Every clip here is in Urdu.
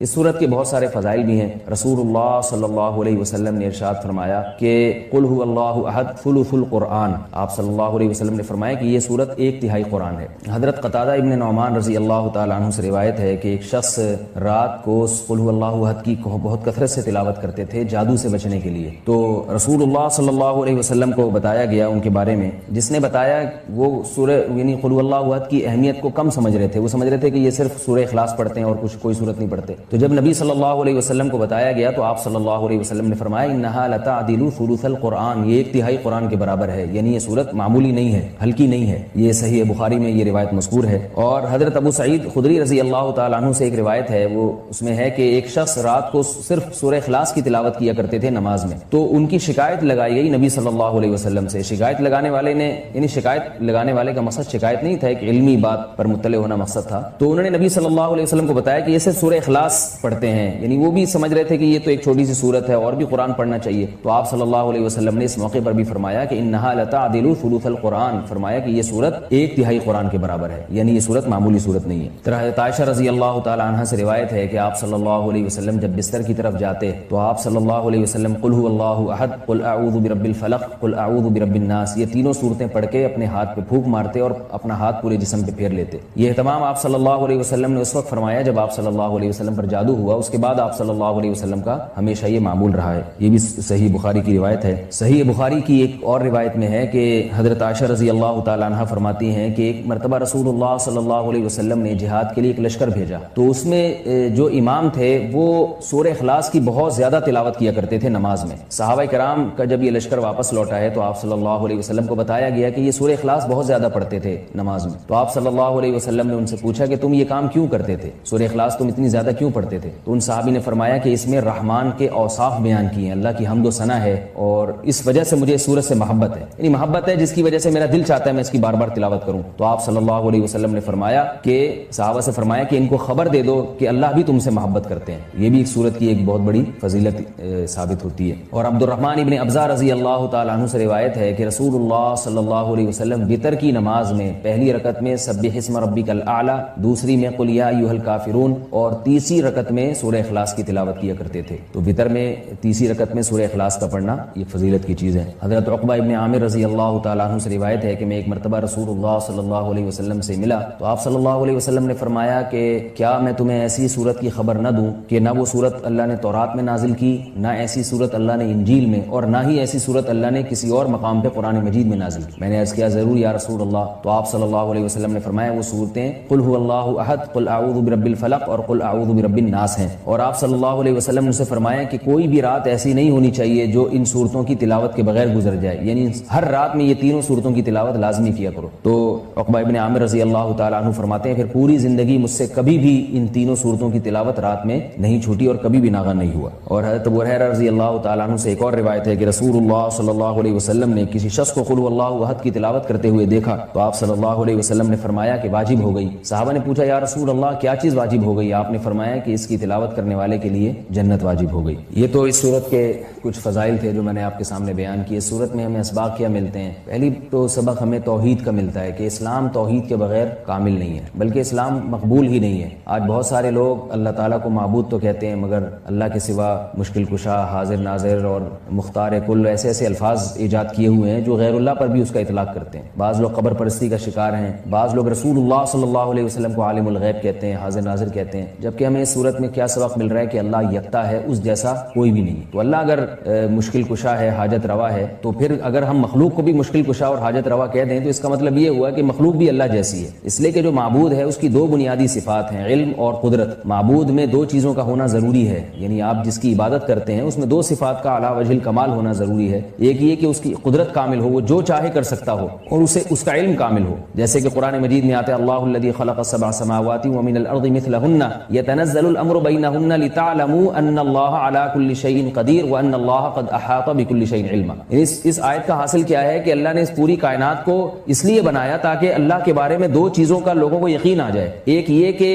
اس صورت کے بہت سارے فضائل بھی ہیں۔ رسول اللہ صلی اللہ علیہ وسلم نے ارشاد فرمایا کہ قل هو اللہ احد ثلث القرآن، آپ صلی اللہ علیہ وسلم نے فرمایا کہ یہ صورت ایک تہائی قرآن ہے۔ حضرت قتادہ ابن نعمان رضی اللہ تعالیٰ عنہ سے روایت ہے کہ ایک شخص رات کو قل هو اللہ احد کی بہت کثرت سے تلاوت کرتے تھے جادو سے بچنے کے لیے، تو رسول اللہ صلی اللہ علیہ وسلم کو بتایا گیا ان کے بارے میں، جس نے بتایا وہ سورہ یعنی قل هو اللہ احد کی اہمیت کو کم سمجھ رہے تھے، وہ سمجھ رہے تھے کہ یہ صرف سورہ اخلاص پڑھتے ہیں اور کچھ کوئی صورت نہیں پڑھتے۔ تو جب نبی صلی اللہ علیہ وسلم کو بتایا گیا تو آپ صلی اللہ علیہ وسلم نے فرمایا انہا لتعدل ثلث القرآن، یہ ایک تہائی قرآن کے برابر ہے، یعنی یہ صورت معمولی نہیں ہے، ہلکی نہیں ہے۔ یہ صحیح بخاری میں یہ روایت مذکور ہے۔ اور حضرت ابو سعید خدری رضی اللہ تعالیٰ عنہ سے ایک روایت ہے، وہ اس میں ہے کہ ایک شخص رات کو صرف سورہ اخلاص کی تلاوت کیا کرتے تھے نماز میں، تو ان کی شکایت لگائی گئی نبی صلی اللہ علیہ وسلم سے۔ شکایت لگانے والے نے یعنی شکایت لگانے والے کا مقصد شکایت نہیں تھا، ایک علمی بات پر مطلع ہونا مقصد تھا، تو انہوں نے نبی صلی اللہ علیہ وسلم کو بتایا کہ یہ صرف سورہ اخلاص پڑھتے ہیں، یعنی وہ بھی سمجھ رہے تھے کہ یہ تو ایک چھوٹی سی صورت ہے اور بھی قرآن پڑھنا چاہیے۔ تو آپ صلی اللہ علیہ وسلم نے اس موقع پر بھی فرمایا کہ انہا لتعدل ثلث القرآن، فرمایا کہ یہ صورت ایک تہائی قرآن کے برابر ہے، یعنی یہ صورت معمولی صورت نہیں ہے۔ حضرت عائشہ رضی اللہ تعالی عنہا سے روایت ہے کہ آپ صلی اللہ علیہ وسلم جب بستر کی طرف جاتے تو آپ صلی اللہ علیہ وسلم قل هو اللہ احد، قل اعوذ برب الفلق، قل اعوذ برب الناس، یہ تینوں صورتیں پڑھ کے اپنے ہاتھ پہ پھونک مارتے اور اپنا ہاتھ پورے جسم پہ پھیر لیتے۔ یہ اہتمام آپ صلی اللہ علیہ وسلم نے اس وقت فرمایا جب آپ صلی اللہ علیہ وسلم پر جادو ہوا، اس کے بعد آپ صلی اللہ علیہ وسلم کا ہمیشہ یہ معمول رہا ہے۔ یہ بھی صحیح بخاری کی روایت ہے۔ صحیح بخاری کی ایک اور روایت میں ہے کہ حضرت عائشہ رضی اللہ تعالی عنہا فرماتی ہیں کہ ایک مرتبہ رسول اللہ صلی اللہ علیہ وسلم نے جہاد کے لیے ایک لشکر بھیجا، تو اس میں جو امام تھے وہ سورہ اخلاص کی بہت زیادہ تلاوت کیا کرتے تھے نماز میں۔ صحابہ کرام کا جب یہ لشکر واپس لوٹا ہے تو آپ صلی اللہ علیہ وسلم کو بتایا گیا کہ یہ سورہ اخلاص بہت زیادہ پڑھتے تھے نماز میں، تو آپ صلی اللہ علیہ وسلم نے ان سے پوچھا کہ تم یہ کام کیوں کرتے تھے، سورہ اخلاص تم اتنی زیادہ کیوں پڑھتے تھے؟ تو ان صحابی نے فرمایا کہ اس میں رحمان کے اوصاف بیان کیے ہیں، اللہ کی حمد و ثنا ہے، اور اس وجہ سے مجھے اس سورت سے محبت ہے، یعنی محبت ہے جس کی وجہ سے میرا دل چاہتا ہے میں اس کی بار بار تلاوت کروں۔ تو آپ صلی اللہ علیہ وسلم نے فرمایا کہ صحابہ سے فرمایا کہ ان کو خبر دے دو کہ اللہ بھی تم سے محبت کرتے ہیں، یہ بھی ایک سورت کی ایک بہت بڑی فضیلت ثابت ہوتی ہے۔ اور عبد الرحمن ابن ابزہ رضی اللہ تعالیٰ عنہ سے روایت ہے کہ رسول اللہ صلی اللہ علیہ وسلم وتر کی نماز میں پہلی رکعت میں سبح اسم ربک الاعلی، دوسری میں قل یا ایھا الکافرون، اور تیسری رکعت میں سورہ اخلاص کی تلاوت کیا کرتے تھے۔ تو وتر میں تیسری رکعت میں سورہ اخلاص کا پڑھنا یہ فضیلت کی چیز ہے۔ حضرت عقبہ ابن عامر رضی اللہ تعالیٰ عنہ سے روایت ہے کہ میں ایک مرتبہ رسول اللہ صلی اللہ علیہ وسلم سے ملا تو آپ صلی اللہ علیہ وسلم نے فرمایا کہ کیا میں تمہیں ایسی صورت کی خبر نہ دوں کہ نہ وہ صورت اللہ نے تورات میں نازل کی، نہ ایسی صورت اللہ نے انجیل میں، اور نہ ہی ایسی صورت اللہ نے کسی اور مقام پہ قرآن مجید میں نازل کی؟ میں نے عرض کیا ضرور یا رسول اللہ۔ تو آپ صلی اللہ علیہ وسلم نے فرمایا وہ صورتیں قل هو اللہ احد، قل اعوذ برب الفلق اور قل اعوذ برب الناس ہیں۔ اور آپ صلی اللہ علیہ وسلم نے فرمایا کہ کوئی بھی رات ایسی نہیں ہونی چاہیے جو ان صورتوں کی تلاوت کے بغیر گزر جائے، یعنی ہر رات میں یہ تینوں صورتوں کی تلاوت لازمی کیا کرو۔ تو عقبہ ابن عامر رضی اللہ تعالیٰ عنہ فرماتے ہیں پھر پوری زندگی مجھ سے کبھی بھی ان تینوں صورتوں کی تلاوت رات میں نہیں چھوٹی اور کبھی بھی ناغہ نہیں ہوا۔ اور حضرت ابو ہریرہ رضی اللہ تعالیٰ عنہ سے ایک اور روایت ہے کہ رسول اللہ صلی اللہ علیہ وسلم نے کسی شخص کو قل اللہ احد کی تلاوت کرتے ہوئے دیکھا تو آپ صلی اللہ علیہ وسلم نے فرمایا کہ واجب ہو گئی۔ صحابہ نے پوچھا یا رسول اللہ کیا چیز واجب ہو گئی؟ آپ نے فرمایا کہ اس کی تلاوت کرنے والے کے لیے جنت واجب ہو گئی۔ یہ تو اس صورت کے کچھ فضائل تھے جو میں نے آپ کے سامنے بیان کیے۔ اس صورت میں ہمیں اسباق کیا ملتے ہیں؟ پہلی تو سبق ہمیں توحید کا ملتا ہے کہ اسلام توحید کے بغیر کامل نہیں ہے، بلکہ اسلام مقبول ہی نہیں ہے۔ آج بہت سارے لوگ اللہ تعالیٰ کو معبود تو کہتے ہیں مگر اللہ کے سوا مشکل کشا، حاضر ناظر اور مختار کل ایسے ایسے الفاظ ایجاد کیے ہوئے ہیں جو غیر اللہ پر بھی اس کا اطلاق کرتے ہیں۔ بعض لوگ قبر پرستی کا شکار ہیں، بعض لوگ رسول اللہ صلی اللہ علیہ وسلم کو عالم الغیب کہتے ہیں، حاضر ناظر کہتے ہیں، جبکہ ہمیں اس صورت میں کیا سبق مل رہا ہے کہ اللہ یکتا ہے، اس جیسا کوئی بھی نہیں۔ تو اللہ اگر مشکل کشا ہے، حاجت روا ہے، تو پھر اگر ہم مخلوق کو بھی مشکل کشا اور حاجت روا کہہ دیں تو اس کا مطلب یہ ہوا کہ مخلوق بھی اللہ جیسی ہے۔ اس لیے کہ جو معبود ہے اس کی دو بنیادی صفات ہیں، علم اور قدرت۔ معبود میں دو چیزوں کا ہونا ضروری ہے، یعنی آپ جس کی عبادت کرتے ہیں اس میں دو صفات کا اعلیٰ وجہ الکمال ہونا ضروری ہے۔ ایک یہ کہ اس کی قدرت کامل ہو، وہ جو چاہے کر سکتا ہو، اور اسے اس کا علم کامل ہو، جیسے کہ قرآن مجید میں آتا ہے اللہ الذی خلق السبع سماوات ومن الارض مثلہن یتنزل الامر بینہن لتعلموا ان اللہ علی کل شیء قدیر وان اللہ قد احاط بکل شیء علما۔ اس آیت کا حاصل کیا ہے کہ اللہ نے اس پوری کائنات کو اس لیے بنایا تاکہ تاکہ اللہ کے بارے میں دو چیزوں کا لوگوں کو یقین آ جائے. ایک یہ کہ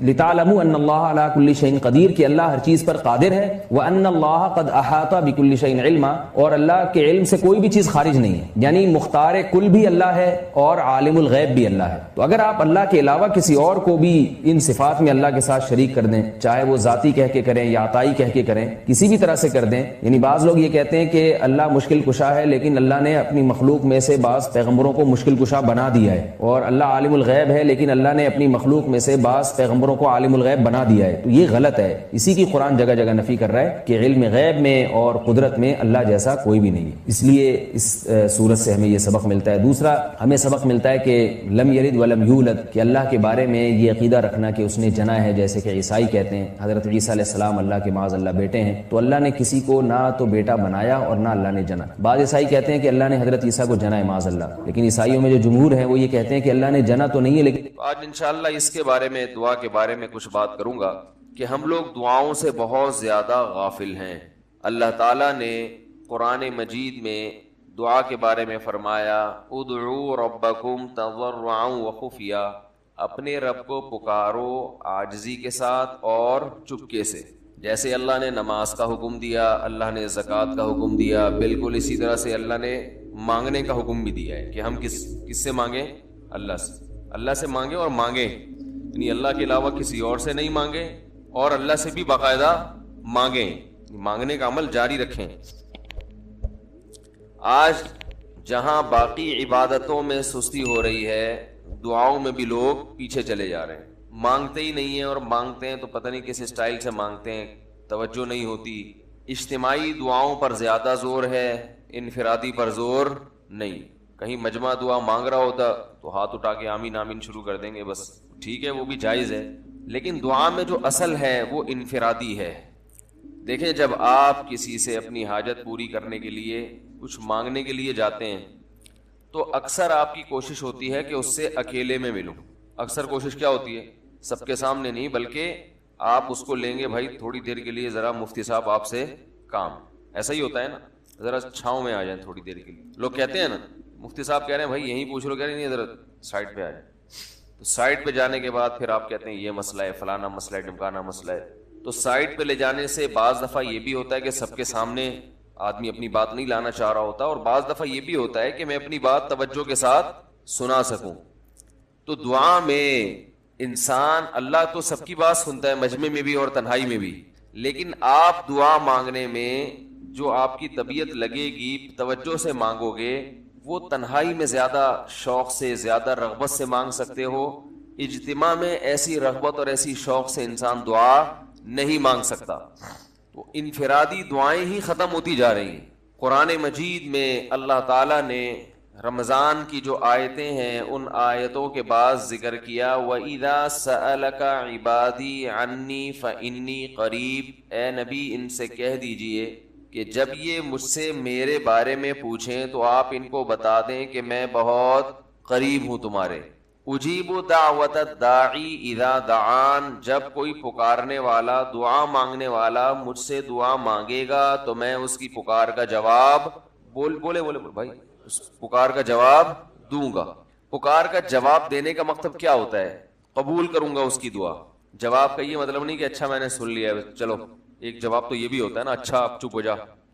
لتعلموا ان اللہ علی کل شیء قدیر، کہ اللہ ہر چیز پر قادر ہے، وان اللہ قد احاط بکل شیء علما، اور اللہ کے علم سے کوئی بھی چیز خارج نہیں ہے، یعنی مختار کل بھی اللہ ہے اور عالم الغیب بھی اللہ ہے. تو اگر آپ اللہ کے علاوہ کسی اور کو بھی ان صفات میں اللہ کے ساتھ شریک کر دیں، چاہے وہ ذاتی کہہ کے کریں یا عطائی کہہ کے کریں، کسی بھی طرح سے کر دیں، یعنی بعض لوگ یہ کہتے ہیں کہ اللہ مشکل کشا ہے، لیکن اللہ نے اپنی مخلوق میں سے بعض پیغمبروں کو مشکل کشا بنا دیا ہے، اور اللہ عالم الغیب ہے لیکن اللہ نے اپنی مخلوق میں سے بعض پیغمبروں کو عالم الغیب بنا دیا ہے. تو یہ غلط ہے. اسی کی قرآن جگہ جگہ نفی کر رہا ہے کہ علم غیب میں اور قدرت میں اللہ جیسا کوئی بھی نہیں ہے. اس لیے اس سورت سے ہمیں یہ سبق ملتا ہے. دوسرا ہمیں سبق ملتا ہے کہ لم یلد ولم یولد، کہ اللہ کے بارے میں یہ عقیدہ رکھنا کہ اس نے جنا ہے، جیسے کہ عیسائی کہتے ہیں حضرت عیسیٰ علیہ السلام اللہ کے معاذ اللہ بیٹے ہیں، تو اللہ نے کسی کو نہ تو بیٹا بنایا اور نہ اللہ نے جنا. بعض عیسائی کہتے ہیں کہ اللہ نے حضرت عیسیٰ کو جنا ہے معاذ اللہ، لیکن عیسائیوں میں جو جمہور ہیں وہ یہ کہتے ہیں کہ اللہ نے جنا تو نہیں ہے. لیکن آج انشاءاللہ اس کے بارے میں، دعا کے بارے میں کچھ بات کروں گا کہ ہم لوگ دعاؤں سے بہت زیادہ غافل ہیں. اللہ تعالیٰ نے قرآن مجید میں دعا کے بارے میں فرمایا ادعوا ربکم تضرعا وخفیا، اپنے رب کو پکارو عاجزی کے ساتھ اور چپکے سے. جیسے اللہ نے نماز کا حکم دیا، اللہ نے زکوٰۃ کا حکم دیا، بالکل اسی طرح سے اللہ نے مانگنے کا حکم بھی دیا ہے کہ ہم کس سے مانگیں؟ اللہ سے مانگیں، اور مانگیں یعنی اللہ کے علاوہ کسی اور سے نہیں مانگیں، اور اللہ سے بھی باقاعدہ مانگیں، مانگنے کا عمل جاری رکھیں. آج جہاں باقی عبادتوں میں سستی ہو رہی ہے، دعاؤں میں بھی لوگ پیچھے چلے جا رہے ہیں. مانگتے ہی نہیں ہیں، اور مانگتے ہیں تو پتہ نہیں کس اسٹائل سے مانگتے ہیں، توجہ نہیں ہوتی. اجتماعی دعاؤں پر زیادہ زور ہے، انفرادی پر زور نہیں. کہیں مجمع دعا مانگ رہا ہوتا تو ہاتھ اٹھا کے آمین آمین شروع کر دیں گے، بس ٹھیک ہے، وہ بھی جائز ہے. لیکن دعا میں جو اصل ہے وہ انفرادی ہے. دیکھیں، جب آپ کسی سے اپنی حاجت پوری کرنے کے لیے، کچھ مانگنے کے لیے جاتے ہیں، تو اکثر آپ کی کوشش ہوتی ہے کہ اس سے اکیلے میں ملوں. اکثر کوشش کیا ہوتی ہے؟ سب کے سامنے نہیں، بلکہ آپ اس کو لیں گے، بھائی تھوڑی دیر کے لیے ذرا مفتی صاحب آپ سے کام. ایسا ہی ہوتا ہے نا، ذرا چھاؤں میں آ جائیں تھوڑی دیر کے لیے. لوگ کہتے ہیں نا، مفتی صاحب کہہ رہے ہیں بھائی یہیں پوچھ لو، کہہ رہے نہیں ذرا سائڈ پہ آ جائیں. تو سائڈ پہ جانے کے بعد پھر آپ کہتے ہیں یہ مسئلہ ہے، فلانا مسئلہ ہے، ڈمکانا مسئلہ ہے. تو سائڈ پہ لے جانے سے بعض دفعہ یہ بھی ہوتا ہے کہ سب کے سامنے آدمی اپنی بات نہیں لانا چاہ رہا ہوتا، اور بعض دفعہ یہ بھی ہوتا ہے کہ میں اپنی بات توجہ کے ساتھ سنا سکوں. تو دعا میں انسان، اللہ تو سب کی بات سنتا ہے، مجمع میں بھی اور تنہائی میں بھی، لیکن آپ دعا مانگنے میں جو آپ کی طبیعت لگے گی، توجہ سے مانگو گے، وہ تنہائی میں زیادہ شوق سے، زیادہ رغبت سے مانگ سکتے ہو. اجتماع میں ایسی رغبت اور ایسی شوق سے انسان دعا نہیں مانگ سکتا. تو انفرادی دعائیں ہی ختم ہوتی جا رہی ہیں. قرآن مجید میں اللہ تعالیٰ نے رمضان کی جو آیتیں ہیں ان آیتوں کے بعد ذکر کیا وَإِذَا سَأَلَكَ عِبَادِي عَنِّي فَإِنِّي قَرِيب، اے نبی ان سے کہہ دیجئے کہ جب یہ مجھ سے میرے بارے میں پوچھیں تو آپ ان کو بتا دیں کہ میں بہت قریب ہوں تمہارے. اجیب دعوت الداعی اذا دعان، جب کوئی پکارنے والا، دعا مانگنے والا مجھ سے دعا مانگے گا تو میں اس کی پکار کا جواب بولے بھائی، اس پکار کا جواب دوں گا. پکار کا جواب دینے کا مطلب کیا ہوتا ہے؟ قبول کروں گا اس کی دعا. جواب کا یہ مطلب نہیں کہ اچھا میں نے سن لیا ہے چلو. ایک جواب تو یہ بھی ہوتا ہے نا، اچھا اب چپ ہو جا.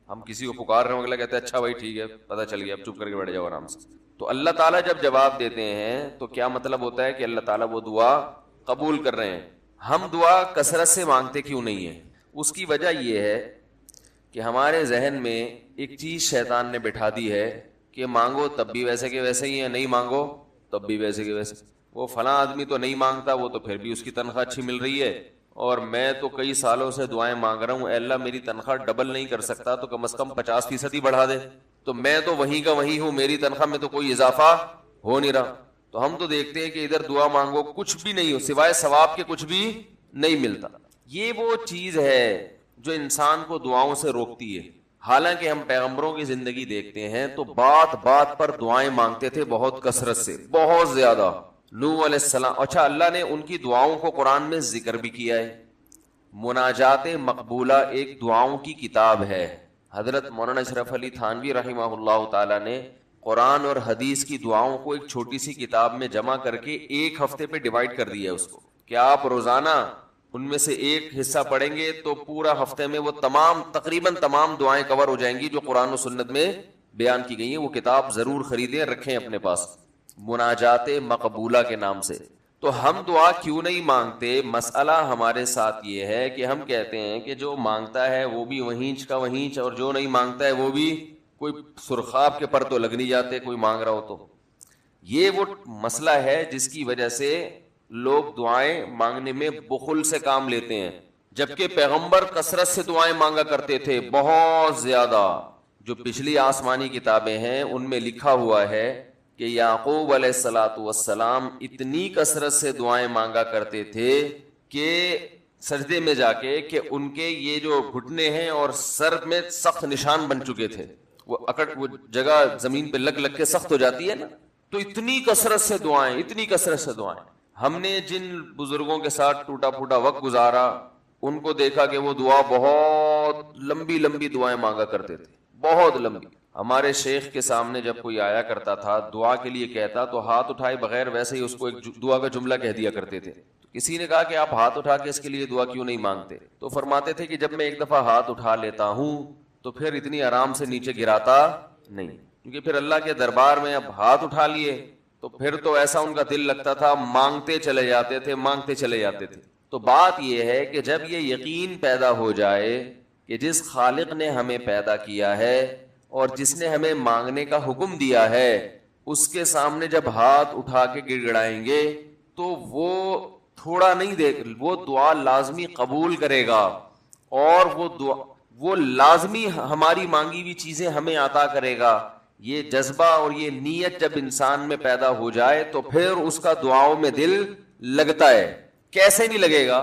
ہم کسی کو پکار رہے ہوں، اگلا کہتے ہیں اچھا بھائی ٹھیک ہے پتہ چل گیا، اب چپ کر کے بیٹھ جاؤ آرام سے. تو اللہ تعالیٰ جب جواب دیتے ہیں تو کیا مطلب ہوتا ہے کہ اللہ تعالیٰ وہ دعا قبول کر رہے ہیں. ہم دعا کثرت سے مانگتے کیوں نہیں ہیں؟ اس کی وجہ یہ ہے کہ ہمارے ذہن میں ایک چیز شیطان نے بٹھا دی ہے کہ مانگو تب بھی ویسے کے ویسے ہی ہیں، نہیں مانگو تب بھی ویسے کے ویسے. وہ فلاں آدمی تو نہیں مانگتا، وہ تو پھر بھی اس کی تنخواہ اچھی مل رہی ہے، اور میں تو کئی سالوں سے دعائیں مانگ رہا ہوں، اے اللہ میری تنخواہ ڈبل نہیں کر سکتا تو کم از کم 50% ہی بڑھا دے. تو میں تو وہیں کا وہیں ہوں، میری تنخواہ میں تو کوئی اضافہ ہو نہیں رہا. تو ہم تو دیکھتے ہیں کہ ادھر دعا مانگو کچھ بھی نہیں ہو، سوائے ثواب کے کچھ بھی نہیں ملتا. یہ وہ چیز ہے جو انسان کو دعاؤں سے روکتی ہے. حالانکہ ہم پیغمبروں کی زندگی دیکھتے ہیں تو بات بات پر دعائیں مانگتے تھے، بہت کثرت سے، بہت زیادہ. نوح علیہ السلام، اچھا اللہ نے ان کی دعاؤں کو قرآن میں ذکر بھی کیا ہے. مناجات مقبولہ ایک دعاؤں کی کتاب ہے. حضرت مولانا اشرف علی تھانوی رحمہ اللہ تعالی نے قرآن اور حدیث کی دعاؤں کو ایک چھوٹی سی کتاب میں جمع کر کے ایک ہفتے پہ ڈیوائڈ کر دیا ہے اس کو کہ آپ روزانہ ان میں سے ایک حصہ پڑھیں گے تو پورا ہفتے میں وہ تقریباً تمام دعائیں کور ہو جائیں گی جو قرآن و سنت میں بیان کی گئی ہیں. وہ کتاب ضرور خریدیں, رکھیں اپنے پاس, مناجات مقبولہ کے نام سے. تو ہم دعا کیوں نہیں مانگتے؟ مسئلہ ہمارے ساتھ یہ ہے کہ ہم کہتے ہیں کہ جو مانگتا ہے وہ بھی وہینچ کا وہینچ, اور جو نہیں مانگتا ہے وہ بھی کوئی سرخاب کے پر تو لگ نہیں جاتے کوئی مانگ رہا ہو تو. یہ وہ مسئلہ ہے جس کی وجہ سے لوگ دعائیں مانگنے میں بخل سے کام لیتے ہیں, جبکہ پیغمبر کثرت سے دعائیں مانگا کرتے تھے, بہت زیادہ. جو پچھلی آسمانی کتابیں ہیں ان میں لکھا ہوا ہے کہ یعقوب علیہ الصلوۃ والسلام اتنی کثرت سے دعائیں مانگا کرتے تھے کہ سجدے میں جا کے کہ ان کے یہ جو گھٹنے ہیں اور سر میں سخت نشان بن چکے تھے, وہ جگہ زمین پہ لگ لگ کے سخت ہو جاتی ہے نا. تو اتنی کثرت سے دعائیں, اتنی کثرت سے دعائیں. ہم نے جن بزرگوں کے ساتھ ٹوٹا پھوٹا وقت گزارا ان کو دیکھا کہ وہ دعا بہت لمبی لمبی دعائیں مانگا کرتے تھے, بہت لمبی. ہمارے شیخ کے سامنے جب کوئی آیا کرتا تھا دعا کے لیے کہتا تو ہاتھ اٹھائے بغیر ویسے ہی اس کو ایک دعا کا جملہ کہہ دیا کرتے تھے. کسی نے کہا کہ آپ ہاتھ اٹھا کے اس کے لیے دعا کیوں نہیں مانگتے؟ تو فرماتے تھے کہ جب میں ایک دفعہ ہاتھ اٹھا لیتا ہوں تو پھر اتنی آرام سے نیچے گراتا نہیں, کیونکہ پھر اللہ کے دربار میں اب ہاتھ اٹھا لیے تو پھر تو ایسا ان کا دل لگتا تھا, مانگتے چلے جاتے تھے, مانگتے چلے جاتے تھے. تو بات یہ ہے کہ جب یہ یقین پیدا ہو جائے کہ جس خالق نے ہمیں پیدا کیا ہے اور جس نے ہمیں مانگنے کا حکم دیا ہے اس کے سامنے جب ہاتھ اٹھا کے گڑ گڑائیں گے تو وہ تھوڑا نہیں وہ دعا لازمی قبول کرے گا, اور وہ لازمی ہماری مانگی ہوئی چیزیں ہمیں عطا کرے گا. یہ جذبہ اور یہ نیت جب انسان میں پیدا ہو جائے تو پھر اس کا دعاؤں میں دل لگتا ہے. کیسے نہیں لگے گا؟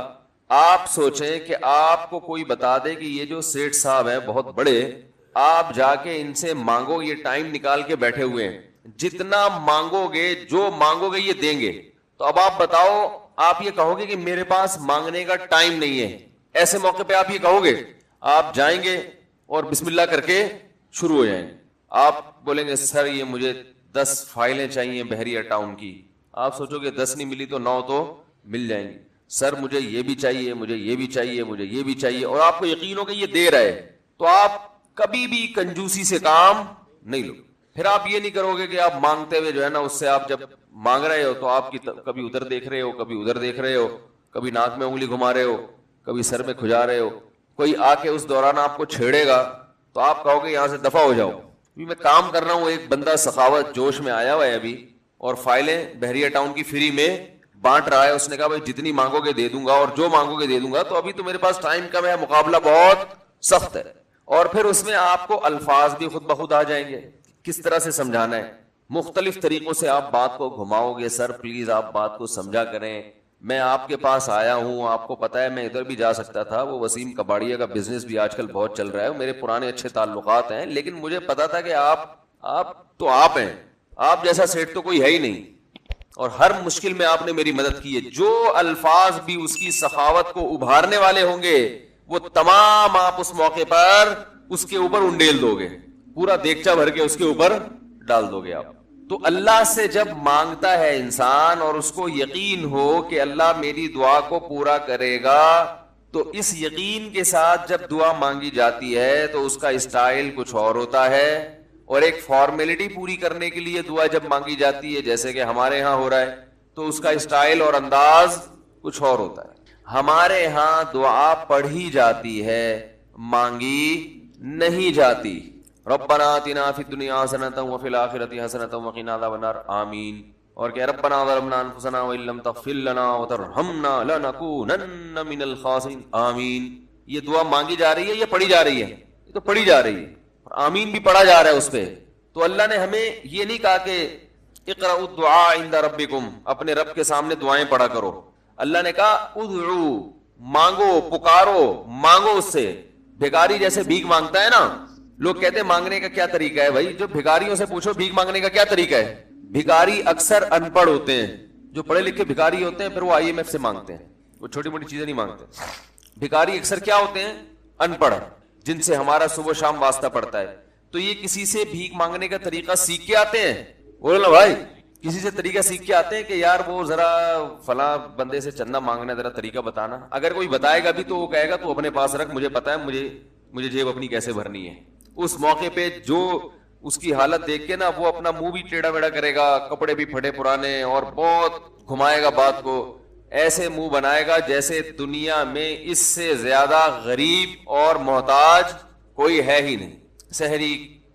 آپ سوچیں کہ آپ کو کوئی بتا دے کہ یہ جو سیٹھ صاحب ہیں بہت بڑے, آپ جا کے ان سے مانگو, یہ ٹائم نکال کے بیٹھے ہوئے ہیں, جتنا مانگو گے جو مانگو گے یہ دیں گے. تو اب آپ بتاؤ, آپ یہ کہو گے کہ میرے پاس مانگنے کا ٹائم نہیں ہے, ایسے موقع پہ آپ یہ کہو گے؟ آپ جائیں گے اور بسم اللہ کر کے شروع ہو جائیں گے. آپ بولیں گے سر یہ مجھے 10 فائلیں چاہیے بحریہ ٹاؤن کی. آپ سوچو گے 10 نہیں ملی تو 9 تو مل جائیں گی. سر مجھے یہ بھی چاہیے, مجھے یہ بھی چاہیے, مجھے یہ بھی چاہیے, اور آپ کو یقین ہو کہ یہ دے رہا ہے, تو آپ کبھی بھی کنجوسی سے کام نہیں لو. پھر آپ یہ نہیں کرو گے کہ آپ مانگتے ہوئے جو ہے نا اس سے آپ جب مانگ رہے ہو تو آپ کی کبھی ادھر دیکھ رہے ہو, کبھی ادھر دیکھ رہے ہو, کبھی ناک میں انگلی گھما رہے ہو, کبھی سر میں کھجا رہے ہو. کوئی آ کے اس دوران آپ کو چھیڑے گا تو آپ کہو گے یہاں سے دفع ہو جاؤ. میں کام کر رہا ہوں, ایک بندہ سخاوت جوش میں آیا ہوا ہے ابھی اور فائلیں بحریہ ٹاؤن کی فری میں بانٹ رہا ہے. اس نے کہا بھائی جتنی مانگو گے دے دوں گا اور جو مانگو گے دے دوں گا. تو ابھی تو میرے پاس ٹائم کم ہے, مقابلہ بہت سخت ہے. اور پھر اس میں آپ کو الفاظ بھی خود بخود آ جائیں گے, کس طرح سے سمجھانا ہے. مختلف طریقوں سے آپ بات کو گھماؤ گے. سر پلیز آپ بات کو سمجھا کریں, میں آپ کے پاس آیا ہوں, آپ کو پتا ہے میں ادھر بھی جا سکتا تھا, وہ وسیم کباڑیہ کا بزنس بھی آج کل بہت چل رہا ہے, میرے پرانے اچھے تعلقات ہیں, لیکن مجھے پتا تھا کہ آپ ہیں, آپ جیسا سیٹ تو کوئی ہے ہی نہیں, اور ہر مشکل میں آپ نے میری مدد کی ہے. جو الفاظ بھی اس کی سخاوت کو ابھارنے والے ہوں گے وہ تمام آپ اس موقع پر اس کے اوپر انڈیل دو گے, پورا دیگچا بھر کے اس کے اوپر ڈال دو گے آپ. تو اللہ سے جب مانگتا ہے انسان اور اس کو یقین ہو کہ اللہ میری دعا کو پورا کرے گا, تو اس یقین کے ساتھ جب دعا مانگی جاتی ہے تو اس کا اسٹائل کچھ اور ہوتا ہے, اور ایک فارمیلٹی پوری کرنے کے لیے دعا جب مانگی جاتی ہے جیسے کہ ہمارے ہاں ہو رہا ہے تو اس کا اسٹائل اور انداز کچھ اور ہوتا ہے. ہمارے ہاں دعا پڑھی جاتی ہے, مانگی نہیں جاتی. ربنا آتنا فی الدنیا حسنۃ وفی الآخرۃ حسنۃ وقنا عذاب النار, آمین. اور کہ ربنا ظلمنا انفسنا وان لم تغفر لنا وترحمنا لنکونن من الخاسرین, آمین. یہ دعا مانگی جا رہی ہے یا پڑھی جا رہی ہے؟ یہ تو پڑھی جا رہی ہے, آمین بھی پڑھا جا رہا ہے اس پہ. تو اللہ نے ہمیں یہ نہیں کہا کہ اقرأوا الدعاء عند ربکم, اپنے رب کے سامنے دعائیں پڑھا کرو. اللہ نے کہا ادعو, مانگو, پکارو, مانگو اس سے. بھیکاری جیسے بھیک مانگتا ہے نا, لوگ کہتے ہیں مانگنے کا کیا طریقہ ہے بھائی, جو بھیکاریوں سے پوچھو بھیک مانگنے کا کیا طریقہ ہے. بھیکاری اکثر ان پڑھ ہوتے ہیں, جو پڑھے لکھے بھیکاری ہوتے ہیں پھر وہ IMF سے مانگتے ہیں, وہ چھوٹی موٹی چیزیں نہیں مانگتے. بھیکاری اکثر کیا ہوتے ہیں؟ ان پڑھ, جن سے ہمارا صبح شام واسطہ پڑتا ہے. تو یہ کسی سے بھیک مانگنے کا طریقہ سیکھ کے آتے ہیں؟ بولو نا بھائی، کسی سے طریقہ سیکھ کے آتے ہیں کہ یار وہ ذرا فلاں بندے سے چندہ مانگنا ذرا طریقہ بتانا؟ اگر کوئی بتائے گا بھی تو وہ کہے گا تو اپنے پاس رکھ، مجھے پتا ہے مجھے جیب اپنی کیسے بھرنی ہے. اس موقع پہ جو اس کی حالت دیکھ کے نا وہ اپنا منہ بھی ٹیڑھا ویڑھا کرے گا، کپڑے بھی پھٹے پرانے، اور بہت گھمائے گا بات کو، ایسے منہ بنائے گا جیسے دنیا میں اس سے زیادہ غریب اور محتاج کوئی ہے ہی نہیں. سحری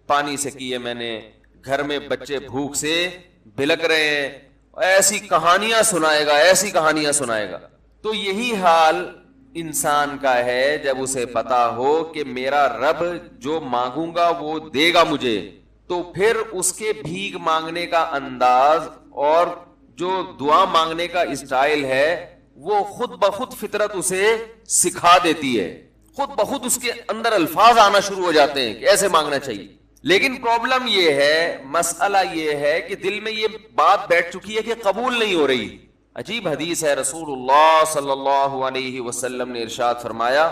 پانی سے کی ہے میں نے، گھر میں بچے بھوک سے بلک رہے ہیں، ایسی کہانیاں سنائے گا، ایسی کہانیاں سنائے گا. تو یہی حال انسان کا ہے جب اسے پتا ہو کہ میرا رب جو مانگوں گا وہ دے گا مجھے، تو پھر اس کے بھیک مانگنے کا انداز اور جو دعا مانگنے کا اسٹائل ہے وہ خود بخود فطرت اسے سکھا دیتی ہے، خود بخود اس کے اندر الفاظ آنا شروع ہو جاتے ہیں کہ ایسے مانگنا چاہیے. لیکن پرابلم یہ ہے، مسئلہ یہ ہے کہ دل میں یہ بات بیٹھ چکی ہے کہ قبول نہیں ہو رہی. عجیب حدیث ہے، رسول اللہ صلی اللہ علیہ وسلم نے ارشاد فرمایا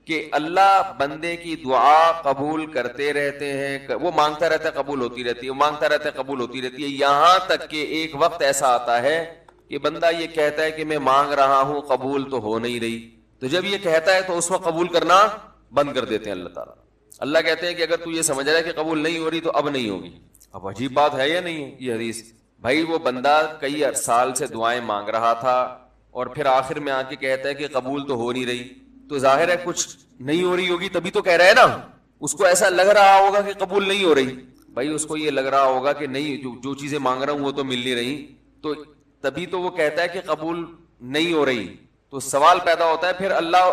کہ اللہ بندے کی دعا قبول کرتے رہتے ہیں، وہ مانگتا رہتا ہے قبول ہوتی رہتی ہے، وہ مانگتا رہتا ہے قبول ہوتی رہتی ہے، یہاں تک کہ ایک وقت ایسا آتا ہے کہ بندہ یہ کہتا ہے کہ میں مانگ رہا ہوں قبول تو ہو نہیں رہی. تو جب یہ کہتا ہے تو اس وقت قبول کرنا بند کر دیتے ہیں اللہ تعالیٰ. اللہ کہتے ہیں کہ اگر تو یہ سمجھ رہا ہے کہ قبول نہیں ہو رہی تو اب نہیں ہوگی. اب عجیب بات ہے یا نہیں ہے یہ حدیث؟ بھائی وہ بندہ کئی سال سے دعائیں مانگ رہا تھا اور پھر آخر میں آ کے کہتا ہے کہ قبول تو ہو نہیں رہی، تو ظاہر ہے کچھ نہیں ہو رہی ہوگی، تبھی تو کہہ رہا ہے نا. اس کو ایسا لگ رہا ہوگا کہ قبول نہیں ہو رہی. بھائی اس کو یہ لگ رہا ہوگا کہ نہیں، جو چیزیں مانگ رہا ہوں وہ تو مل نہیں رہی، تو تبھی تو وہ کہتا ہے کہ قبول نہیں ہو رہی. تو سوال پیدا ہوتا ہے پھر اللہ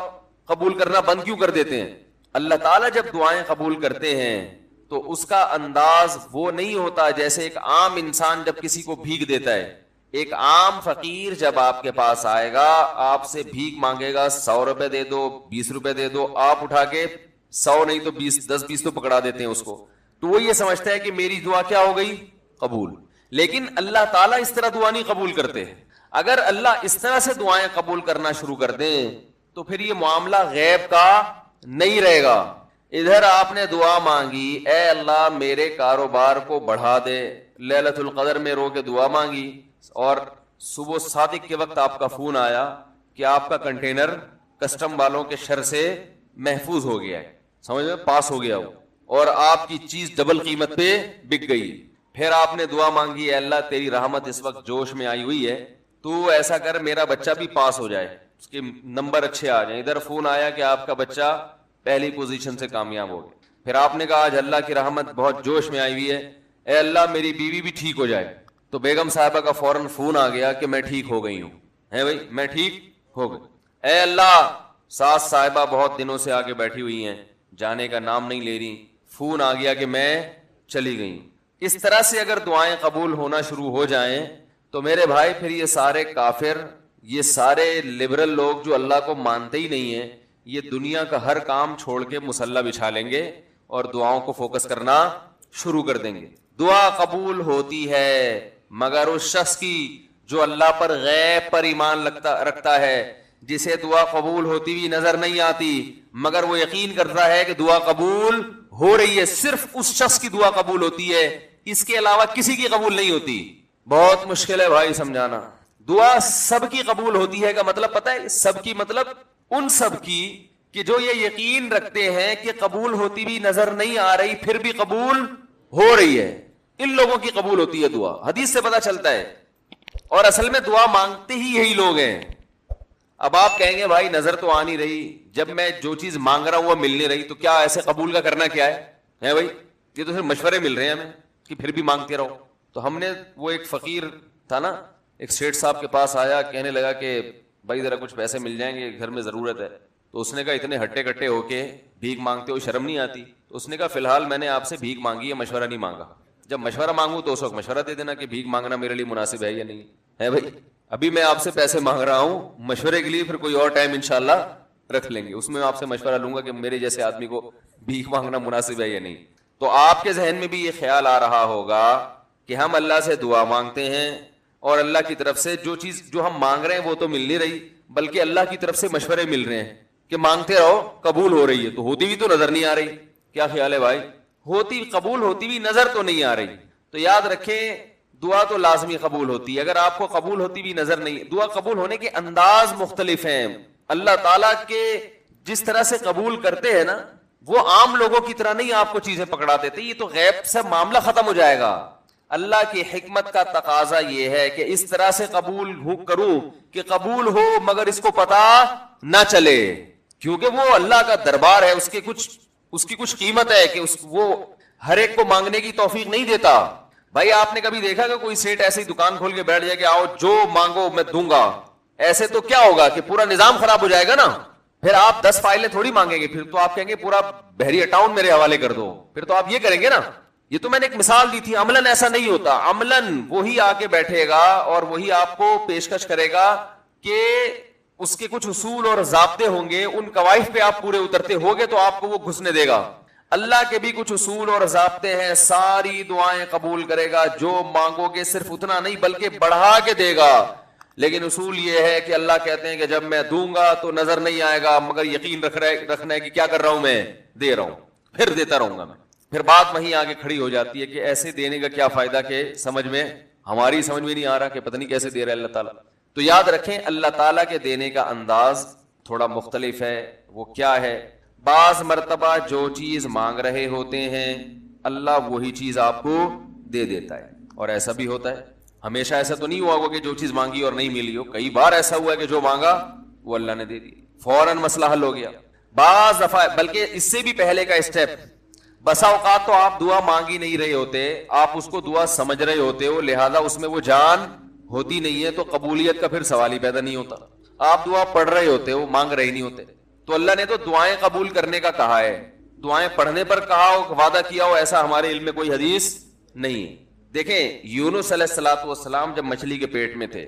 قبول کرنا بند کیوں کر دیتے ہیں؟ اللہ تعالیٰ جب دعائیں قبول کرتے ہیں تو اس کا انداز وہ نہیں ہوتا جیسے ایک عام انسان جب کسی کو بھیک دیتا ہے. ایک عام فقیر جب آپ کے پاس آئے گا، آپ سے بھیک مانگے گا، 100 روپے دے دو، 20 روپے دے دو، آپ اٹھا کے 100 نہیں تو 20، 10-20 تو پکڑا دیتے ہیں اس کو. تو وہ یہ سمجھتا ہے کہ میری دعا کیا ہو گئی؟ قبول. لیکن اللہ تعالیٰ اس طرح دعا نہیں قبول کرتے. اگر اللہ اس طرح سے دعائیں قبول کرنا شروع کر دیں تو پھر یہ معاملہ غیب کا نہیں رہے گا. ادھر آپ نے دعا مانگی، اے اللہ میرے کاروبار کو بڑھا دے، لیلۃ القدر میں رو کے دعا مانگی، اور صبح صادق کے وقت آپ کا فون آیا کہ آپ کا کنٹینر کسٹم والوں کے شر سے محفوظ ہو گیا ہے، سمجھ میں پاس ہو گیا وہ، اور آپ کی چیز ڈبل قیمت پہ بک گئی. پھر آپ نے دعا مانگی، اے اللہ تیری رحمت اس وقت جوش میں آئی ہوئی ہے، تو ایسا کر میرا بچہ بھی پاس ہو جائے، اس کے نمبر اچھے آ جائیں. ادھر فون آیا کہ آپ کا بچہ پہلی پوزیشن سے کامیاب ہو گیا. پھر آپ نے کہا آج اللہ کی رحمت بہت جوش میں آئی ہوئی ہے، اے اللہ میری بیوی بھی ٹھیک ہو جائے. تو بیگم صاحبہ کا فوراً فون آ گیا کہ میں ٹھیک ہو گئی ہوں، ہے بھائی میں ٹھیک ہو گئی. اے اللہ ساس صاحبہ بہت دنوں سے آگے بیٹھی ہوئی ہیں، جانے کا نام نہیں لے رہی، فون آ گیا کہ میں چلی گئی. اس طرح سے اگر دعائیں قبول ہونا شروع ہو جائیں تو میرے بھائی پھر یہ سارے کافر، یہ سارے لبرل لوگ جو اللہ کو مانتے ہی نہیں ہیں، یہ دنیا کا ہر کام چھوڑ کے مصلی بچھا لیں گے اور دعاؤں کو فوکس کرنا شروع کر دیں گے. دعا قبول ہوتی ہے مگر اس شخص کی جو اللہ پر غیب پر ایمان رکھتا ہے، جسے دعا قبول ہوتی بھی نظر نہیں آتی مگر وہ یقین کرتا ہے کہ دعا قبول ہو رہی ہے. صرف اس شخص کی دعا قبول ہوتی ہے، اس کے علاوہ کسی کی قبول نہیں ہوتی. بہت مشکل ہے بھائی سمجھانا. دعا سب کی قبول ہوتی ہے کا مطلب پتہ ہے؟ سب کی مطلب ان سب کی کہ جو یہ یقین رکھتے ہیں کہ قبول ہوتی بھی نظر نہیں آ رہی پھر بھی قبول ہو رہی ہے، ان لوگوں کی قبول ہوتی ہے دعا. حدیث سے پتہ چلتا ہے. اور اصل میں دعا مانگتے ہی یہی لوگ ہیں. اب آپ کہیں گے بھائی نظر تو آ نہیں رہی، جب میں جو چیز مانگ رہا ہوں وہ مل نہیں رہی، تو کیا ایسے قبول کا کرنا کیا ہے بھائی؟ یہ تو صرف مشورے مل رہے ہیں ہمیں کہ پھر بھی مانگتے رہو. تو ہم نے، وہ ایک فقیر تھا نا، ایک سیٹھ صاحب کے پاس آیا، کہنے لگا کہ بھائی ذرا کچھ پیسے مل جائیں گے، گھر میں ضرورت ہے. تو اس نے کہا اتنے ہٹے کٹے ہو کے بھیک مانگتے ہو، شرم نہیں آتی؟ تو اس نے کہا فی الحال میں نے آپ سے بھیک مانگی ہے، مشورہ نہیں مانگا. جب مشورہ مانگوں تو اس وقت مشورہ دے دینا کہ بھیک مانگنا میرے لیے مناسب ہے یا نہیں ہے. بھائی ابھی میں آپ سے پیسے مانگ رہا ہوں مشورے کے لیے، پھر کوئی اور ٹائم انشاءاللہ رکھ لیں گے، اس میں آپ سے مشورہ لوں گا کہ میرے جیسے آدمی کو بھیک مانگنا مناسب ہے یا نہیں. تو آپ کے ذہن میں بھی یہ خیال آ رہا ہوگا کہ ہم اللہ سے دعا مانگتے ہیں اور اللہ کی طرف سے جو چیز جو ہم مانگ رہے ہیں وہ تو مل نہیں رہی، بلکہ اللہ کی طرف سے مشورے مل رہے ہیں کہ مانگتے رہو قبول ہو رہی ہے، تو ہوتی بھی تو نظر نہیں آ رہی. کیا خیال ہے بھائی؟ قبول ہوتی بھی نظر تو نہیں آ رہی. تو یاد رکھیں دعا تو لازمی قبول ہوتی ہے. اگر آپ کو قبول ہوتی بھی نظر نہیں, دعا قبول ہونے کے انداز مختلف ہیں. اللہ تعالیٰ کے جس طرح سے قبول کرتے ہیں نا, وہ عام لوگوں کی طرح نہیں آپ کو چیزیں پکڑا دیتے. یہ تو غیب سے معاملہ ختم ہو جائے گا. اللہ کی حکمت کا تقاضا یہ ہے کہ اس طرح سے قبول کروں کہ قبول ہو مگر اس کو پتا نہ چلے, کیونکہ وہ اللہ کا دربار ہے, اس کی کچھ قیمت ہے کہ وہ ہر ایک کو مانگنے کی توفیق نہیں دیتا. بھائی آپ نے کبھی دیکھا کہ کوئی سیٹ ایسی دکان کھول کے بیٹھ جائے کہ آؤ جو مانگو میں دوں گا؟ ایسے تو کیا ہوگا کہ پورا نظام خراب ہو جائے گا نا. پھر آپ 10 فائلیں تھوڑی مانگیں گے, پھر تو آپ کہیں گے پورا بحری اٹاؤن میرے حوالے کر دو, پھر تو آپ یہ کریں گے نا. یہ تو میں نے ایک مثال دی تھی. عملاً ایسا نہیں ہوتا. عملاً وہی آ کے بیٹھے گا اور وہی آپ کو پیشکش کرے گا کہ اس کے کچھ اصول اور ضابطے ہوں گے, ان قواعد پہ آپ پورے اترتے ہوگے تو آپ کو وہ گھسنے دے گا. اللہ کے بھی کچھ اصول اور ضابطے ہیں, ساری دعائیں قبول کرے گا, جو مانگو گے صرف اتنا نہیں بلکہ بڑھا کے دے گا. لیکن اصول یہ ہے کہ اللہ کہتے ہیں کہ جب میں دوں گا تو نظر نہیں آئے گا, مگر یقین رکھنا ہے کہ کیا کر رہا ہوں, میں دے رہا ہوں, پھر دیتا رہوں گا میں. پھر بات وہیں آگے کھڑی ہو جاتی ہے کہ ایسے دینے کا کیا فائدہ کہ ہماری سمجھ میں نہیں آ رہا کہ پتہ نہیں کیسے دے رہا ہے اللہ تعالیٰ. تو یاد رکھیں اللہ تعالیٰ کے دینے کا انداز تھوڑا مختلف ہے. وہ کیا ہے؟ بعض مرتبہ جو چیز مانگ رہے ہوتے ہیں اللہ وہی چیز آپ کو دے دیتا ہے. اور ایسا بھی ہوتا ہے, ہمیشہ ایسا تو نہیں ہوا ہوگا کہ جو چیز مانگی اور نہیں ملی ہو. کئی بار ایسا ہوا ہے کہ جو مانگا وہ اللہ نے دے دی, فوراً مسئلہ حل ہو گیا. بعض دفعہ بلکہ اس سے بھی پہلے کا اسٹیپ, بسا اوقات تو آپ دعا مانگ ہی نہیں رہے ہوتے, آپ اس کو دعا سمجھ رہے ہوتے ہو, لہذا اس میں وہ جان ہوتی نہیں ہے, تو قبولیت کا پھر سوال ہی پیدا نہیں ہوتا. آپ دعا پڑھ رہے ہوتے ہو, مانگ رہے نہیں ہوتے. تو اللہ نے تو دعائیں قبول کرنے کا کہا ہے, دعائیں پڑھنے پر کہا ہو, وعدہ کیا ہو, ایسا ہمارے علم میں کوئی حدیث نہیں ہے. دیکھیں یونس علیہ الصلوۃ والسلام جب مچھلی کے پیٹ میں تھے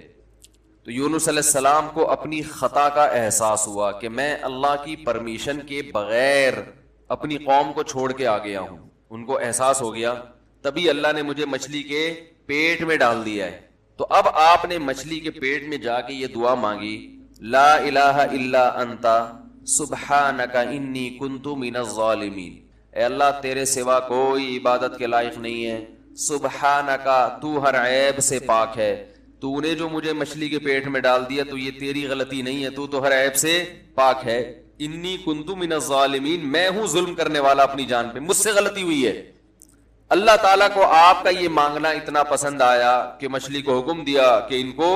تو یونس علیہ السلام کو اپنی خطا کا احساس ہوا کہ میں اللہ کی پرمیشن کے بغیر اپنی قوم کو چھوڑ کے آ گیا ہوں. ان کو احساس ہو گیا, تبھی اللہ نے مجھے مچھلی کے پیٹ میں ڈال دیا ہے. تو اب آپ نے مچھلی کے پیٹ میں جا کے یہ دعا مانگی, لا الہ الا انت سبحانک انی کنت من الظالمین. اے اللہ تیرے سوا کوئی عبادت کے لائق نہیں ہے, سبحانک تو ہر عیب سے پاک ہے, تو نے جو مجھے مچھلی کے پیٹ میں ڈال دیا تو یہ تیری غلطی نہیں ہے, تو ہر عیب سے پاک ہے. انی کنت من الظالمین, میں ہوں ظلم کرنے والا اپنی جان پہ, مجھ سے غلطی ہوئی ہے. اللہ تعالیٰ کو آپ کا یہ مانگنا اتنا پسند آیا کہ مچھلی کو حکم دیا کہ ان کو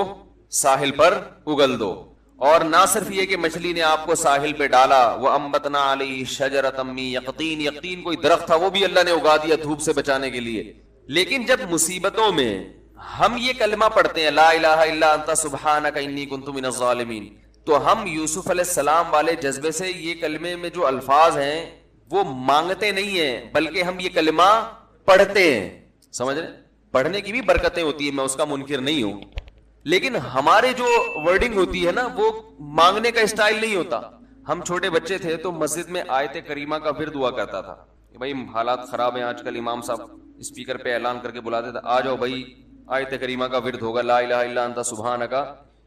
ساحل پر اگل دو. اور نہ صرف یہ کہ مچھلی نے آپ کو ساحل پہ ڈالا, وَأَنبَتْنَا عَلَيْهِ شَجَرَةً مِّن يَقْطِينٍ, یقطین کوئی درخت تھا وہ بھی اللہ نے اگا دیا دھوپ سے بچانے کے لیے. لیکن جب مصیبتوں میں ہم یہ کلمہ پڑھتے ہیں لا الہ الا انت سبحانک انی کنت من الظالمین, تو ہم یوسف علیہ السلام والے جذبے سے یہ کلمے میں جو الفاظ ہیں وہ مانگتے نہیں ہیں بلکہ ہم یہ کلمہ پڑھتے ہیں. سمجھ رہے؟ پڑھنے کی بھی برکتیں ہوتی ہیں, میں اس کا منکر نہیں ہوں, لیکن ہمارے جو ورڈنگ ہوتی ہے نا وہ مانگنے کا اسٹائل نہیں ہوتا. ہم چھوٹے بچے تھے تو مسجد میں آیت کریمہ کا ورد ہوا کرتا تھا کہ بھائی حالات خراب ہیں آج کل, امام صاحب اسپیکر پہ اعلان کر کے بلاتے تھے, آ جاؤ بھائی آیت کریمہ کا ورد ہوگا, لا الہ الا انت سبحانک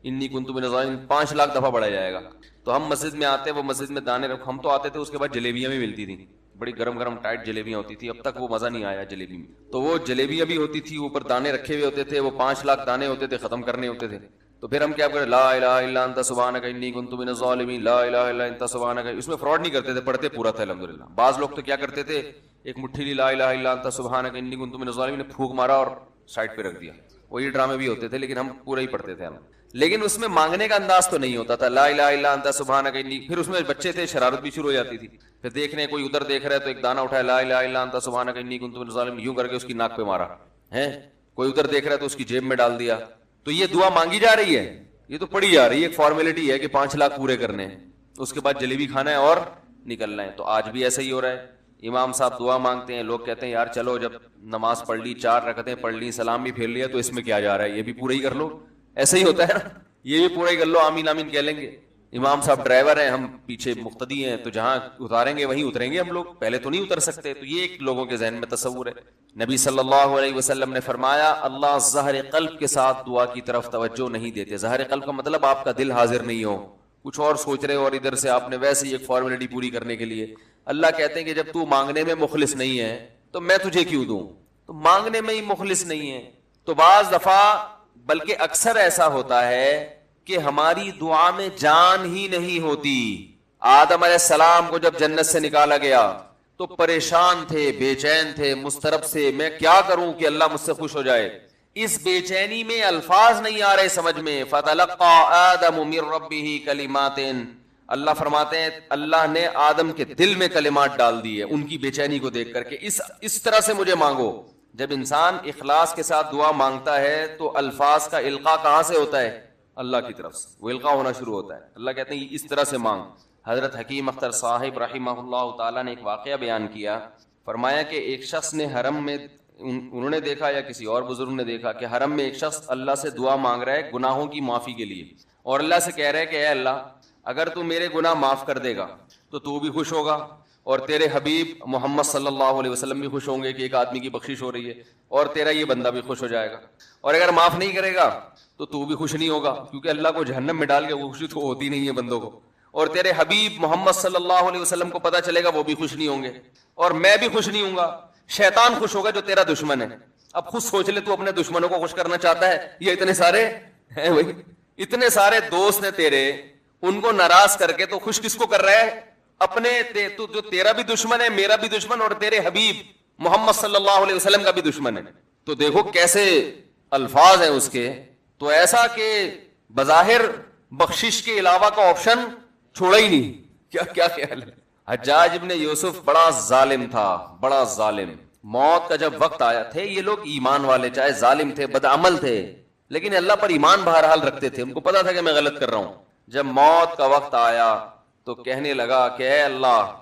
انی کنت من الظالمین, 5 لاکھ دفعہ پڑھا جائے گا. تو ہم مسجد میں آتے, وہ مسجد میں دانے ہم تو آتے تھے, اس کے بعد جلیبیاں بھی ملتی تھیں, بڑی گرم گرم ٹائٹ جلیبیاں ہوتی تھی. اب تک وہ مزہ نہیں آیا جلیبی میں, تو وہ جلیبیاں بھی ہوتی تھی, اوپر دانے رکھے ہوئے ہوتے تھے, وہ 5 لاکھ دانے ہوتے تھے, ختم کرنے ہوتے تھے. تو پھر ہم کیا کریں, لا الہ الا انت سبحانک انی کنت من الظالمین, لا الہ الا انت سبحانک. اس میں فراڈ نہیں کرتے تھے, پڑھتے پورا تھا الحمدللہ. بعض لوگ تو کیا کرتے تھے, ایک مٹھی لی لا الہ الا انت سبحانک انی کنت من الظالمین, پھونک مارا اور سائڈ پہ رکھ دیا. وہی ڈرامے بھی ہوتے تھے, لیکن ہم پورا ہی پڑھتے تھے. لیکن اس میں مانگنے کا انداز تو نہیں ہوتا تھا, لا الہ الا انت سبحانک انی. پھر اس میں بچے تھے, شرارت بھی شروع ہو جاتی تھی. پھر دیکھنے کوئی ادھر دیکھ رہا ہے تو ایک دانہ اٹھایا, لا الہ الا انت سبحانک انی کنت من الظالمین, یوں کر کے اس کی ناک پہ مارا ہے. کوئی ادھر دیکھ رہا ہے تو اس کی جیب میں ڈال دیا. تو یہ دعا مانگی جا رہی ہے, یہ تو پڑھی جا رہی ہے, ایک فارمیلٹی ہے کہ 5 لاکھ پورے کرنے ہیں, اس کے بعد جلیبی کھانا ہے اور نکلنا ہے. تو آج بھی ایسا ہی ہو رہا ہے. امام صاحب دعا مانگتے ہیں, لوگ کہتے ہیں یار چلو جب نماز پڑھ لی, 4 رکعتیں پڑھ لی, سلام بھی پھیر لیا, تو اس میں کیا جا رہا ہے, یہ بھی پورا ہی کر لو. ایسا ہی ہوتا ہے نا, یہ بھی پورا ہی کر لو, آمین آمین کہہ لیں گے. امام صاحب ڈرائیور ہیں, ہم پیچھے مقتدی ہیں, تو جہاں اتاریں گے وہیں اتریں گے ہم لوگ, پہلے تو نہیں اتر سکتے. تو یہ ایک لوگوں کے ذہن میں تصور ہے. نبی صلی اللہ علیہ وسلم نے فرمایا اللہ ظاہر قلب کے ساتھ دعا کی طرف توجہ نہیں دیتے. ظاہر قلب کا مطلب آپ کا دل حاضر نہیں ہو, کچھ اور سوچ رہے ہو, اور ادھر سے آپ نے ویسے ہی ایک فارمیلٹی پوری کرنے کے لیے. اللہ کہتے ہیں کہ جب تو مانگنے میں مخلص نہیں ہے تو میں تجھے کیوں دوں؟ تو مانگنے میں ہی مخلص نہیں ہے. تو بعض دفعہ بلکہ اکثر ایسا ہوتا ہے کہ ہماری دعا میں جان ہی نہیں ہوتی. آدم علیہ السلام کو جب جنت سے نکالا گیا تو پریشان تھے, بے چین تھے, مضطرب سے, میں کیا کروں کہ اللہ مجھ سے خوش ہو جائے. اس بے چینی میں الفاظ نہیں آ رہے سمجھ میں. فَتَلَقَّى آدَمُ مِن رَبِّهِ كَلِمَاتٍ, اللہ فرماتے ہیں اللہ نے آدم کے دل میں کلمات ڈال دیے ان کی بے چینی کو دیکھ کر کے اس طرح سے مجھے مانگو. جب انسان اخلاص کے ساتھ دعا مانگتا ہے تو الفاظ کا القاء کہاں سے ہوتا ہے؟ اللہ کی طرف سے وہ القاء ہونا شروع ہوتا ہے. اللہ کہتے ہیں اس طرح سے مانگ. حضرت حکیم اختر صاحب رحمہ اللہ تعالیٰ نے ایک واقعہ بیان کیا. فرمایا کہ ایک شخص نے حرم میں, انہوں نے دیکھا یا کسی اور بزرگ نے دیکھا کہ حرم میں ایک شخص اللہ سے دعا مانگ رہا ہے گناہوں کی معافی کے لیے, اور اللہ سے کہہ رہا ہے کہ اے اللہ اگر تو میرے گناہ معاف کر دے گا تو بھی خوش ہوگا, اور تیرے حبیب محمد صلی اللہ علیہ وسلم بھی خوش ہوں گے کہ ایک آدمی کی بخشش ہو رہی ہے, اور تیرا یہ بندہ بھی خوش ہو جائے گا. اور اگر معاف نہیں کرے گا تو بھی خوش نہیں ہوگا, کیونکہ اللہ کو جہنم میں ڈال کے وہ خوشی تو ہوتی نہیں ہے بندوں کو. اور تیرے حبیب محمد صلی اللہ علیہ وسلم کو پتہ چلے گا وہ بھی خوش نہیں ہوں گے, اور میں بھی خوش نہیں ہوں گا. شیطان خوش ہوگا جو تیرا دشمن ہے. اب خود سوچ لے تو اپنے دشمنوں کو خوش کرنا چاہتا ہے, یہ اتنے سارے ہیں بھائی, اتنے سارے دوست ہیں تیرے, ان کو ناراض کر کے تو خوش کس کو کر رہا ہے؟ اپنے تو جو تیرا بھی دشمن ہے, میرا بھی دشمن, اور تیرے حبیب محمد صلی اللہ علیہ وسلم کا بھی دشمن ہے. تو دیکھو کیسے الفاظ ہیں اس کے. تو ایسا کہ بظاہر بخشش کے علاوہ کا آپشن چھوڑا ہی نہیں. کیا خیال ہے؟ حجاج ابن یوسف بڑا ظالم تھا, بڑا ظالم. موت کا جب وقت آیا, تھے یہ لوگ ایمان والے, چاہے ظالم تھے, بدعمل تھے, لیکن اللہ پر ایمان بہرحال رکھتے تھے. ان کو پتا تھا کہ میں غلط کر رہا ہوں. جب موت کا وقت آیا تو کہنے لگا کہ اے اللہ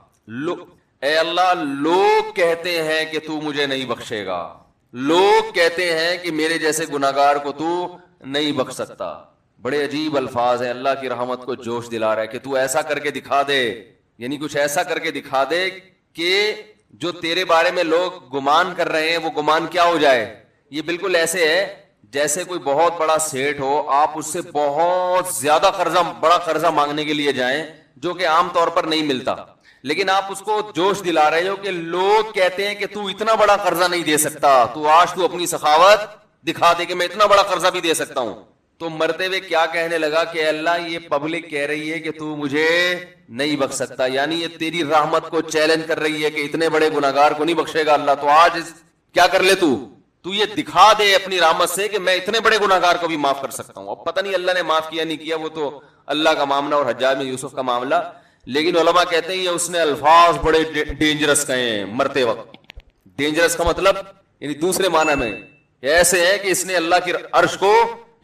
لوگ کہتے ہیں کہ تو مجھے نہیں بخشے گا, لوگ کہتے ہیں کہ میرے جیسے گناہگار کو تو نہیں بخش سکتا. بڑے عجیب الفاظ ہیں, اللہ کی رحمت کو جوش دلا رہا ہے کہ تو ایسا کر کے دکھا دے, یعنی کچھ ایسا کر کے دکھا دے کہ جو تیرے بارے میں لوگ گمان کر رہے ہیں وہ گمان کیا ہو جائے. یہ بالکل ایسے ہے جیسے کوئی بہت بڑا سیٹ ہو, آپ اس سے بہت زیادہ بڑا قرضہ مانگنے کے لیے جائیں جو کہ عام طور پر نہیں ملتا, لیکن آپ اس کو جوش دلا رہے ہو کہ لوگ کہتے ہیں کہ تو اتنا بڑا قرضہ نہیں دے سکتا, تو آج تو اپنی سخاوت دکھا دے کہ میں اتنا بڑا قرضہ بھی دے سکتا ہوں. تو مرتے ہوئے کیا کہنے لگا کہ اللہ یہ پبلک کہہ رہی ہے کہ تو مجھے نہیں بخش سکتا, یعنی یہ تیری رحمت کو چیلنج کر رہی ہے کہ اتنے بڑے گناہگار کو نہیں بخشے گا اللہ. تو آج کیا کر لے, تو یہ دکھا دے اپنی رحمت سے کہ میں اتنے بڑے گناہگار کو بھی معاف کر سکتا ہوں. اب پتہ نہیں اللہ نے معاف کیا نہیں کیا, وہ تو اللہ کا معاملہ اور حجاج بن یوسف کا معاملہ, لیکن علماء کہتے ہیں یہ اس نے الفاظ بڑے ڈینجرس کہے ہیں مرتے وقت. ڈینجرس کا مطلب یعنی دوسرے معنی میں ایسے ہے کہ اس نے اللہ کی عرش کو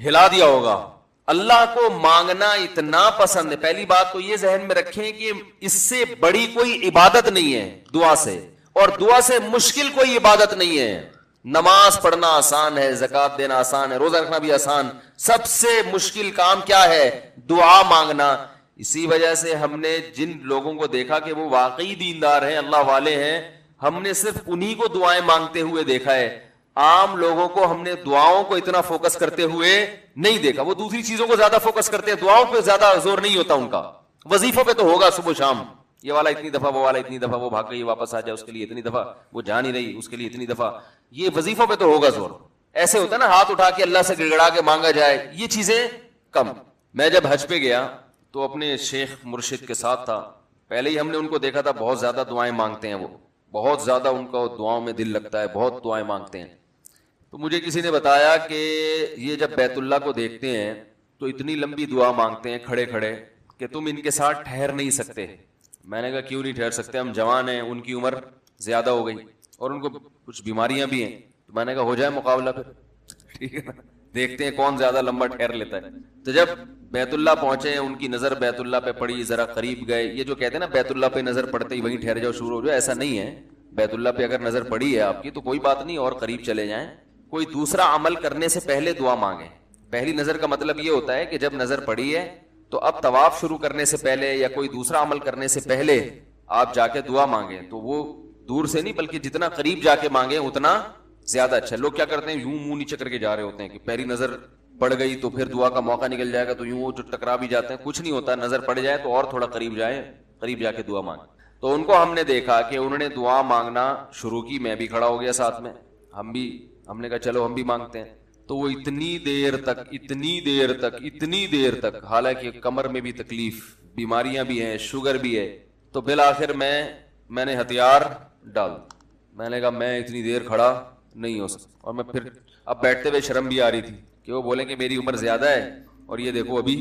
ہلا دیا ہوگا. اللہ کو مانگنا اتنا پسند ہے. پہلی بات تو یہ ذہن میں رکھیں کہ اس سے بڑی کوئی عبادت نہیں ہے دعا سے, اور دعا سے مشکل کوئی عبادت نہیں ہے. نماز پڑھنا آسان ہے, زکوٰۃ دینا آسان ہے, روزہ رکھنا بھی آسان. سب سے مشکل کام کیا ہے؟ دعا مانگنا. اسی وجہ سے ہم نے جن لوگوں کو دیکھا کہ وہ واقعی دیندار ہیں, اللہ والے ہیں, ہم نے صرف انہی کو دعائیں مانگتے ہوئے دیکھا ہے. عام لوگوں کو ہم نے دعاؤں کو اتنا فوکس کرتے ہوئے نہیں دیکھا. وہ دوسری چیزوں کو زیادہ فوکس کرتے ہیں, دعاؤں پہ زیادہ زور نہیں ہوتا ان کا. وظیفوں پہ تو ہوگا صبح شام, یہ والا اتنی دفعہ, وہ والا اتنی دفعہ, وہ بھاگ گئی واپس آ جائے اس کے لیے اتنی دفعہ, وہ جا نہیں رہی اس کے لیے اتنی دفعہ. یہ وظیفوں پہ تو ہوگا زور. ایسے ہوتا ہے نا ہاتھ اٹھا کے اللہ سے گڑگڑا کے مانگا جائے, یہ چیزیں کم. میں جب حج پہ گیا تو اپنے شیخ مرشد کے ساتھ تھا. پہلے ہی ہم نے ان کو دیکھا تھا بہت زیادہ دعائیں مانگتے ہیں, وہ بہت زیادہ ان کا دعاؤں میں دل لگتا ہے, بہت دعائیں مانگتے ہیں. تو مجھے کسی نے بتایا کہ یہ جب بیت اللہ کو دیکھتے ہیں تو اتنی لمبی دعا مانگتے ہیں کھڑے کھڑے کہ تم ان کے ساتھ ٹھہر نہیں سکتے. میں نے کہا کیوں نہیں ٹھہر سکتے, ہم جوان ہیں, ان کی عمر زیادہ ہو گئی اور ان کو کچھ بیماریاں بھی ہیں. تو میں نے کہا ہو جائے مقابلہ پھر, ٹھیک ہے نا, دیکھتے ہیں کون زیادہ لمبا ٹھہر لیتا ہے. تو جب بیت اللہ پہنچے, ان کی نظر بیت اللہ پہ پڑی, ذرا قریب گئے. یہ جو کہتے ہیں نا بیت اللہ پہ نظر پڑتے ہی وہیں ٹھہر جاؤ شروع ہو جاؤ, ایسا نہیں ہے. بیت اللہ پہ اگر نظر پڑی ہے آپ کی تو کوئی بات نہیں, اور قریب چلے جائیں. کوئی دوسرا عمل کرنے سے پہلے دعا مانگیں. پہلی نظر کا مطلب یہ ہوتا ہے کہ جب نظر پڑی ہے تو اب طواف شروع کرنے سے پہلے یا کوئی دوسرا عمل کرنے سے پہلے آپ جا کے دعا مانگیں. تو وہ دور سے نہیں بلکہ جتنا قریب جا کے مانگیں اتنا زیادہ اچھا. لوگ کیا کرتے ہیں, یوں منہ نیچے کر کے جا رہے ہوتے ہیں کہ پہلی نظر پڑ گئی تو پھر دعا کا موقع نکل جائے گا, تو یوں وہ ٹکرا بھی جاتے ہیں. کچھ نہیں ہوتا, نظر پڑ جائے تو اور تھوڑا قریب جائیں, قریب جا کے دعا مانگیں. تو ان کو ہم نے دیکھا کہ انہوں نے دعا مانگنا شروع کی, میں بھی کھڑا ہو گیا ساتھ میں, ہم نے کہا چلو ہم بھی مانگتے ہیں. تو وہ اتنی دیر تک حالانکہ کمر میں بھی تکلیف, بیماریاں بھی ہیں, شوگر بھی ہے, تو بالآخر میں نے ہتھیار ڈال, میں نے کہا میں اتنی دیر کھڑا نہیں ہو سکتا. اور میں پھر اب بیٹھتے ہوئے شرم بھی آ رہی تھی کہ وہ بولیں کہ میری عمر زیادہ ہے اور یہ دیکھو ابھی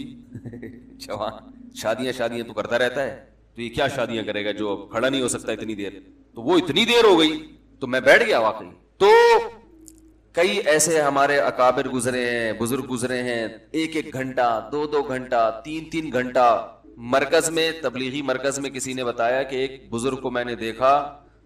جوان, شادیاں تو کرتا رہتا ہے, تو یہ کیا شادیاں کرے گا جو اب کھڑا نہیں ہو سکتا اتنی دیر. تو وہ اتنی دیر ہو گئی تو میں بیٹھ گیا واقعی. تو کئی ایسے ہمارے اکابر گزرے ہیں, بزرگ گزرے ہیں, 1 گھنٹہ 2 گھنٹہ 3 گھنٹہ مرکز میں, تبلیغی مرکز میں کسی نے بتایا کہ ایک بزرگ کو میں نے دیکھا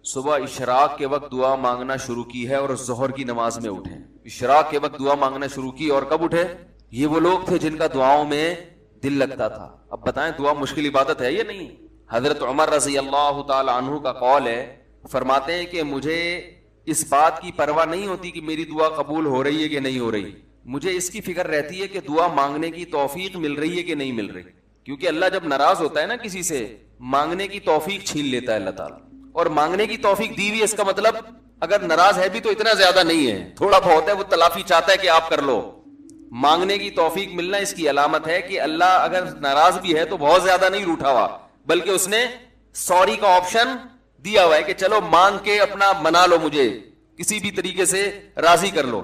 صبح اشراق کے وقت دعا مانگنا شروع کی ہے اور ظہر کی نماز میں اٹھے. اشراق کے وقت دعا مانگنا شروع کی اور کب اٹھے؟ یہ وہ لوگ تھے جن کا دعاؤں میں دل لگتا تھا. اب بتائیں دعا مشکل عبادت ہے یا نہیں؟ حضرت عمر رضی اللہ تعالی عنہ کا قول ہے, فرماتے ہیں کہ مجھے اس بات کی پرواہ نہیں ہوتی کہ میری دعا قبول ہو رہی ہے کہ نہیں ہو رہی, مجھے اس کی فکر رہتی ہے کہ دعا مانگنے کی توفیق مل رہی ہے کہ نہیں مل رہی. کیونکہ اللہ جب ناراض ہوتا ہے نا کسی سے, مانگنے کی توفیق چھین لیتا ہے اللہ تعالیٰ. اور مانگنے کی توفیق دی ہوئی, اس کا مطلب اگر ناراض ہے بھی تو اتنا زیادہ نہیں ہے, تھوڑا بہت ہے, وہ تلافی چاہتا ہے کہ آپ کر لو. مانگنے کی توفیق ملنا اس کی علامت ہے کہ اللہ اگر ناراض بھی ہے تو بہت زیادہ نہیں روٹھا ہوا, بلکہ اس نے سوری کا آپشن دیا ہوا ہے کہ چلو مانگ کے اپنا منا لو, مجھے کسی بھی طریقے سے راضی کر لو.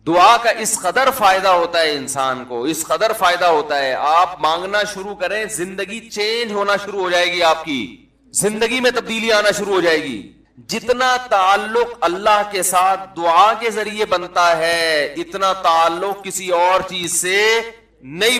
دعا کا اس قدر فائدہ ہوتا ہے انسان کو, اس قدر فائدہ ہوتا ہے, آپ مانگنا شروع کریں زندگی چینج ہونا شروع ہو جائے گی, آپ کی زندگی میں تبدیلی آنا شروع ہو جائے گی. جتنا تعلق اللہ کے ساتھ دعا کے ذریعے بنتا ہے اتنا تعلق کسی اور چیز سے نہیں